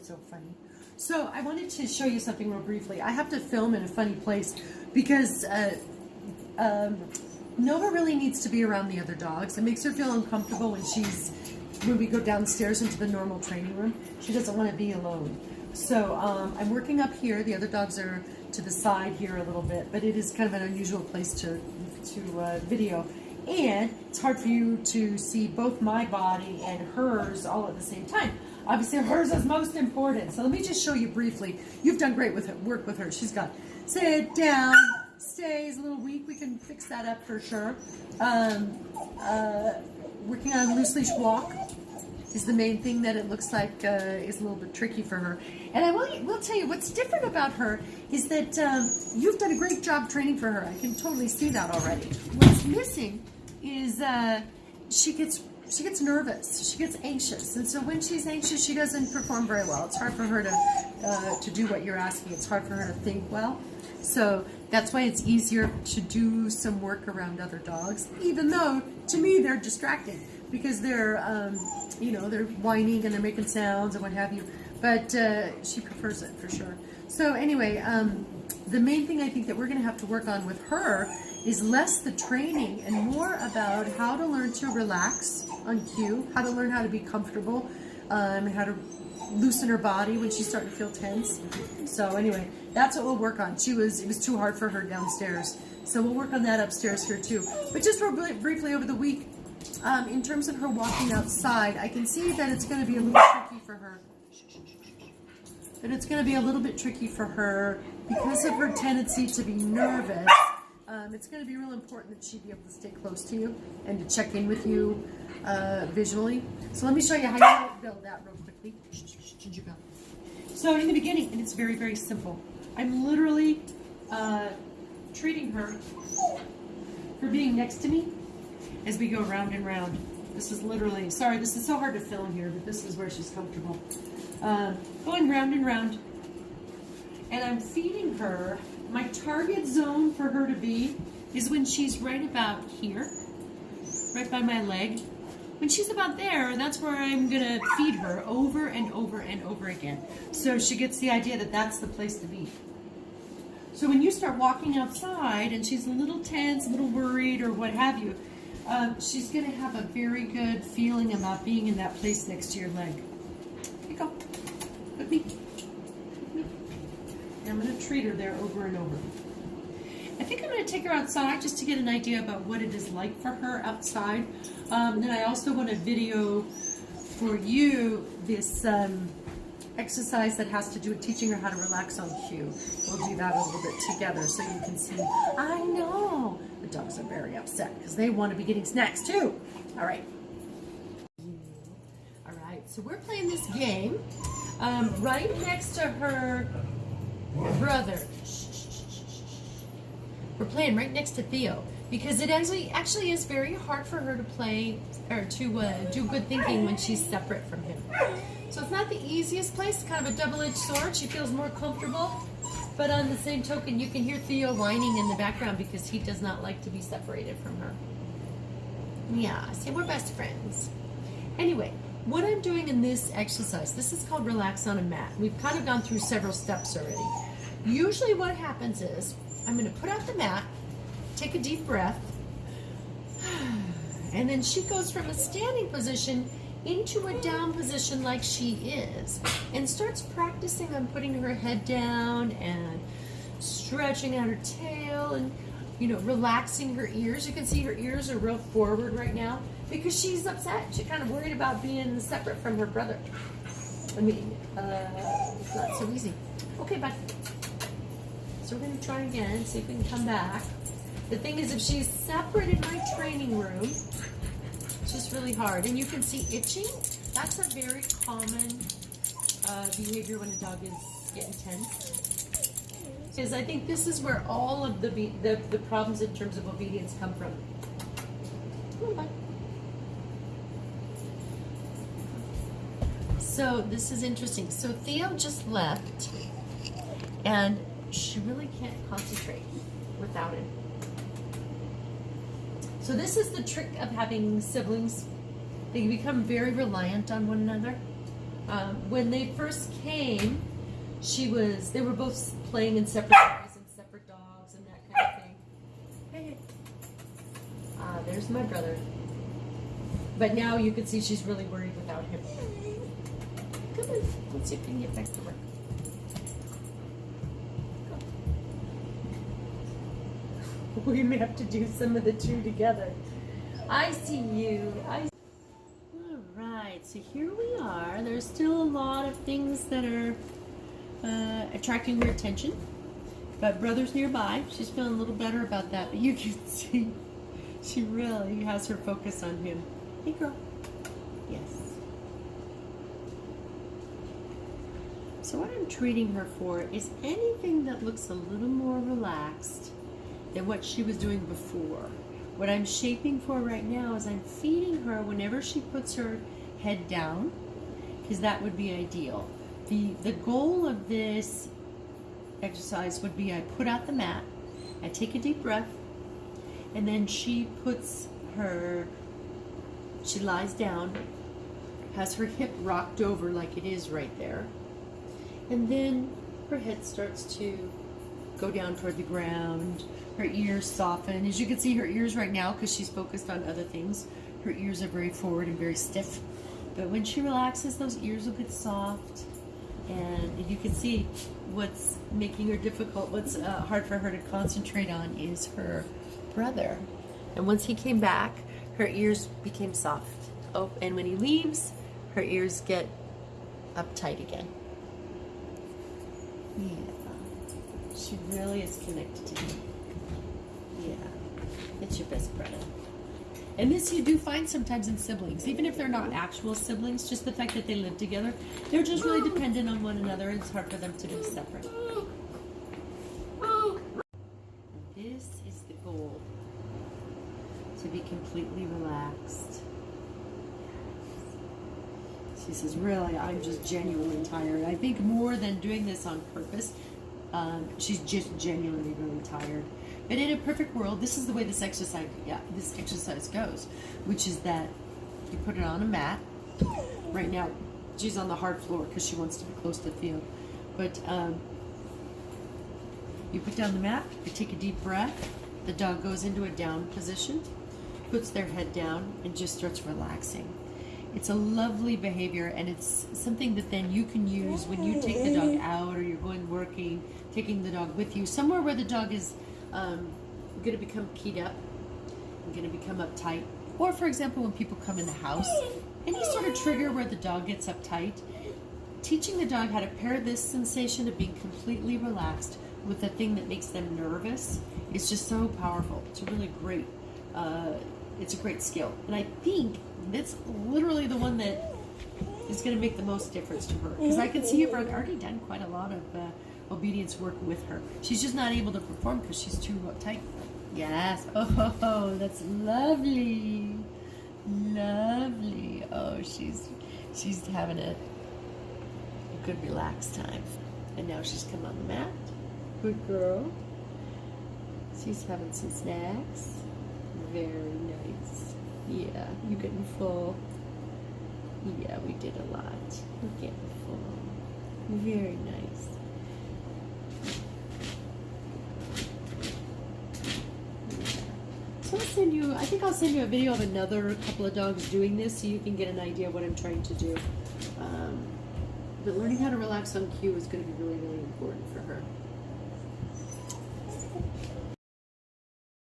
It's so funny. So I wanted to show you something real briefly. I have to film in a funny place because Nova really needs to be around the other dogs. It makes her feel uncomfortable when we go downstairs into the normal training room. She doesn't want to be alone. So I'm working up here. The other dogs are to the side here a little bit, but it is kind of an unusual place to video. And it's hard for you to see both my body and hers all at the same time. Obviously, hers is most important. So let me just show you briefly. You've done great with work with her. She's got sit down, stays a little weak. We can fix that up for sure. Working on loose leash walk is the main thing that it looks like is a little bit tricky for her. And I will tell you what's different about her is that you've done a great job training for her. I can totally see that already. What's missing is she gets nervous, she gets anxious, and so when she's anxious, she doesn't perform very well. It's hard for her to do what you're asking. It's hard for her to think well. So that's why it's easier to do some work around other dogs, even though to me they're distracting because they're they're whining and they're making sounds and what have you. But she prefers it for sure. So anyway, the main thing I think that we're going to have to work on with her is less the training and more about how to learn to relax on cue, how to learn how to be comfortable, how to loosen her body when she's starting to feel tense. So anyway, that's what we'll work on. It was too hard for her downstairs. So we'll work on that upstairs here too. But just real briefly over the week, in terms of her walking outside, I can see that it's going to be a little tricky for her. That it's going to be a little bit tricky for her because of her tendency to be nervous. It's going to be real important that she be able to stay close to you and to check in with you visually. So let me show you how you build that real quickly. So in the beginning, and it's very, very simple, I'm literally treating her for being next to me as we go round and round. This is literally, sorry, this is so hard to film here, but this is where she's comfortable. Going round and round. And I'm feeding her. My target zone for her to be is when she's right about here, right by my leg. When she's about there, that's where I'm gonna feed her over and over and over again. So she gets the idea that that's the place to be. So when you start walking outside and she's a little tense, a little worried or what have you, she's gonna have a very good feeling about being in that place next to your leg. Here you go, with me. I'm going to treat her there over and over. I think I'm going to take her outside just to get an idea about what it is like for her outside. Then I also want to video for you this exercise that has to do with teaching her how to relax on cue. We'll do that a little bit together so you can see. I know the dogs are very upset because they want to be getting snacks too. All right. All right, so we're playing this game right next to her brother. We're playing right next to Theo because it actually is very hard for her to play or to do good thinking when she's separate from him. So it's not the easiest place. It's kind of a double-edged sword. She feels more comfortable, but on the same token, you can hear Theo whining in the background because he does not like to be separated from her. Yeah, say we're best friends. Anyway, what I'm doing in this exercise, this is called relax on a mat. We've kind of gone through several steps already. Usually what happens is I'm going to put out the mat, take a deep breath, and then she goes from a standing position into a down position like she is and starts practicing on putting her head down and stretching out her tail and relaxing her ears. You can see her ears are real forward right now because she's upset. She's kind of worried about being separate from her brother. I mean, it's not so easy. Okay, bye. So we're going to try again, see if we can come back. The thing is, if she's separate in my training room, it's just really hard. And you can see itching. That's a very common behavior when a dog is getting tense. Because I think this is where all of the problems in terms of obedience come from. Come on, bye. So this is interesting. So Theo just left, and she really can't concentrate without him. So this is the trick of having siblings. They become very reliant on one another. When they first came, they were both playing in separate areas and separate dogs and that kind of thing. Hey. There's my brother. But now you can see she's really worried without him. Come on, let's see if we can get back to work. We may have to do some of the two together. I see you. All right, so here we are. There's still a lot of things that are attracting her attention, but brother's nearby. She's feeling a little better about that, but you can see she really has her focus on him. Hey, girl. Yes. So what I'm treating her for is anything that looks a little more relaxed than what she was doing before. What I'm shaping for right now is I'm feeding her whenever she puts her head down, because that would be ideal. The goal of this exercise would be I put out the mat, I take a deep breath, and then she lies down, has her hip rocked over like it is right there, and then her head starts to go down toward the ground. Her ears soften. As you can see, her ears right now, because she's focused on other things, her ears are very forward and very stiff. But when she relaxes, those ears will get soft. And you can see what's making her difficult, what's hard for her to concentrate on is her brother. And once he came back, her ears became soft. Oh, and when he leaves, her ears get uptight again. Yeah. She really is connected to him. Yeah, it's your best brother. And this you do find sometimes in siblings, even if they're not actual siblings, just the fact that they live together, they're just really dependent on one another, and it's hard for them to be separate. And this is the goal, to be completely relaxed. She says, really, I'm just genuinely tired. I think more than doing this on purpose, she's just genuinely really tired. But in a perfect world, this is the way this exercise goes, which is that you put it on a mat. Right now, she's on the hard floor because she wants to be close to the field. But you put down the mat, you take a deep breath, the dog goes into a down position, puts their head down, and just starts relaxing. It's a lovely behavior, and it's something that then you can use when you take the dog out or you're going working, taking the dog with you, somewhere where the dog is going to become keyed up and going to become uptight. Or, for example, when people come in the house, any sort of trigger where the dog gets uptight, teaching the dog how to pair this sensation of being completely relaxed with the thing that makes them nervous is just so powerful. It's a really great, it's a great skill. And I think that's literally the one that is going to make the most difference to her. Because I can see you've already done quite a lot of obedience work with her. She's just not able to perform because she's too uptight. Yes. Oh, that's lovely. Lovely. Oh, she's having a good relaxed time. And now she's come on the mat. Good girl. She's having some snacks. Very nice. Yeah, you getting full? Yeah, we did a lot. We're getting full. Very nice. So I think I'll send you a video of another couple of dogs doing this so you can get an idea of what I'm trying to do. But learning how to relax on cue is going to be really, really important for her.